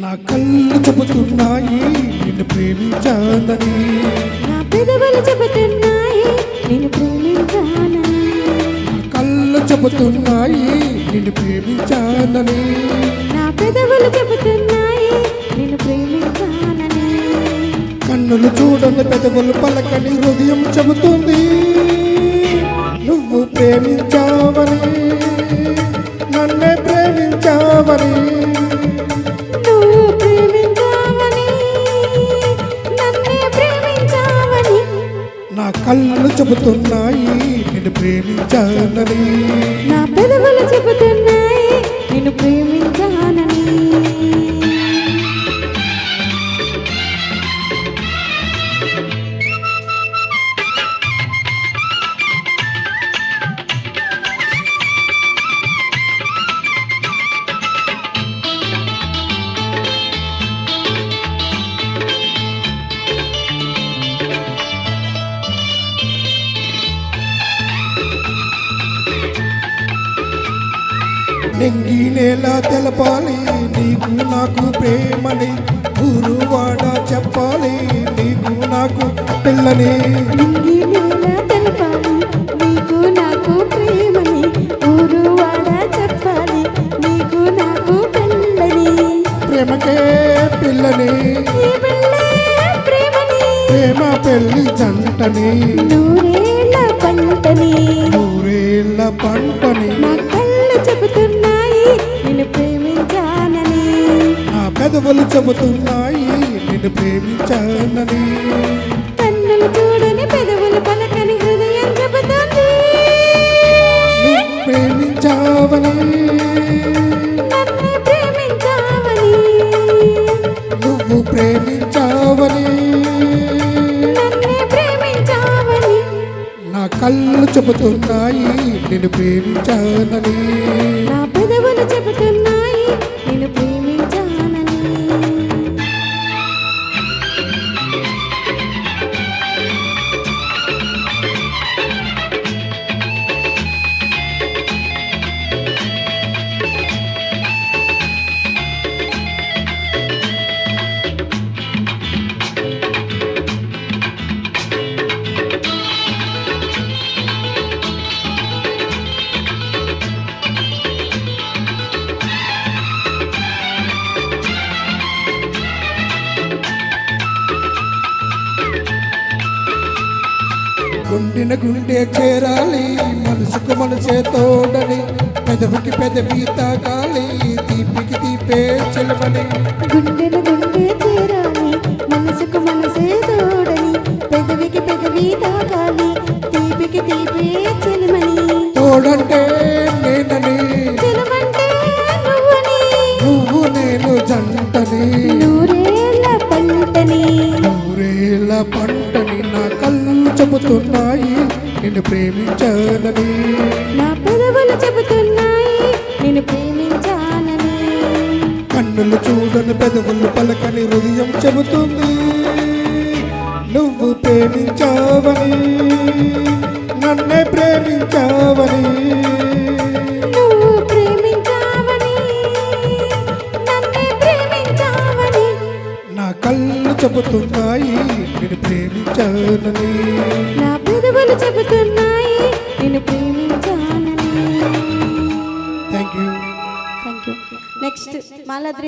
నా కళ్ళు చెబుతున్నాయి నిన్ను ప్రేమించాలని, నా పెదవులు చెబుతున్నాయి నిన్ను ప్రేమించాలని, నా కళ్ళు చెబుతున్నాయి నిన్ను ప్రేమించాలని, నా పెదవులు చెబుతున్నాయి నిన్ను ప్రేమించాలని, కన్నులు చూడని పెదవులు పలకని హృదయం చెబుతుంది నువ్వు ప్రేమించావని, నన్నే ప్రేమించావని, నువ్వు ప్రేమించావని, నన్నే ప్రేమించావని, నా కళ్ళు చెబుతున్నాయి నిన్ను ప్రేమించాలని, నా పెదవులు చెబుతున్నాయి నిన్ను ప్రేమించాలని. నెంగి నేల తెలపాలి నీకు నాకు ప్రేమని, ఊరువాడ చెప్పాలి నీకు నాకు పిల్లని, నింగి నేల తెలపాలి నీకు నాకు ప్రేమని, ఊరు వాడ చెప్పాలి నీకు నాకు పెళ్ళని, ప్రేమకే పిల్లని, ఈ పెళ్ళే ప్రేమని, ప్రేమ పెళ్లి జంటని, నూరేళ్ళ పంటని, నూరేళ్ల పంటని, నా కళ్ళు చెబుతున్నాయి నిన్ను ప్రేమించానని, నా పెదవులు చెబుతున్నాయి నిన్ను ప్రేమించానని, కన్నులు చూడని పెదవులు పలకని హృదయం చెబుతుంది నువ్వు ప్రేమించావని, నన్నే ప్రేమించావని, నువ్వు ప్రేమించావని, నన్నే ప్రేమించావని, నా కళ్ళు చెబుతున్నాయి నిన్ను ప్రేమించానని, నా పెదవులు చెబుతున్నాయి నిన్ను ప్రేమించానని. గుండెన గుండె చేరాలి మనసుకు మనసే తోడని, పెదవికి పెదవి తాకాలి తీపికి తీపే చెలమని, గుండెను గుండె చేరాలి మనసుకు మనసే తోడని, పెదవికి పెదవి తాకాలి తీపికి తీపే చెలిమని, తోడంటే నేనని, చెలమంటే నువ్వని, నువ్వు నేను జంటని, నూరేళ్ళ పంటని, నూరేళ్ల పంటని, నా కళ్ళు చెబుతున్నాయి నిన్ను ప్రేమించానని, నా పెదవులు చెబుతున్నాయి నిన్ను ప్రేమించానని, కన్నులు చూడని పెదవులు పలకని హృదయం చెబుతుంది నువ్వు ప్రేమించావని, నన్నే ప్రేమించావని, నువ్వు ప్రేమించావని, నన్నే ప్రేమించావని, నా కళ్ళు చెబుతున్నాయి నిన్ను ప్రేమించానని, నా పెదవులు చెబుతున్నాయి నిన్ను ప్రేమించానని. Thank you. నెక్స్ట్ మాలాద్రి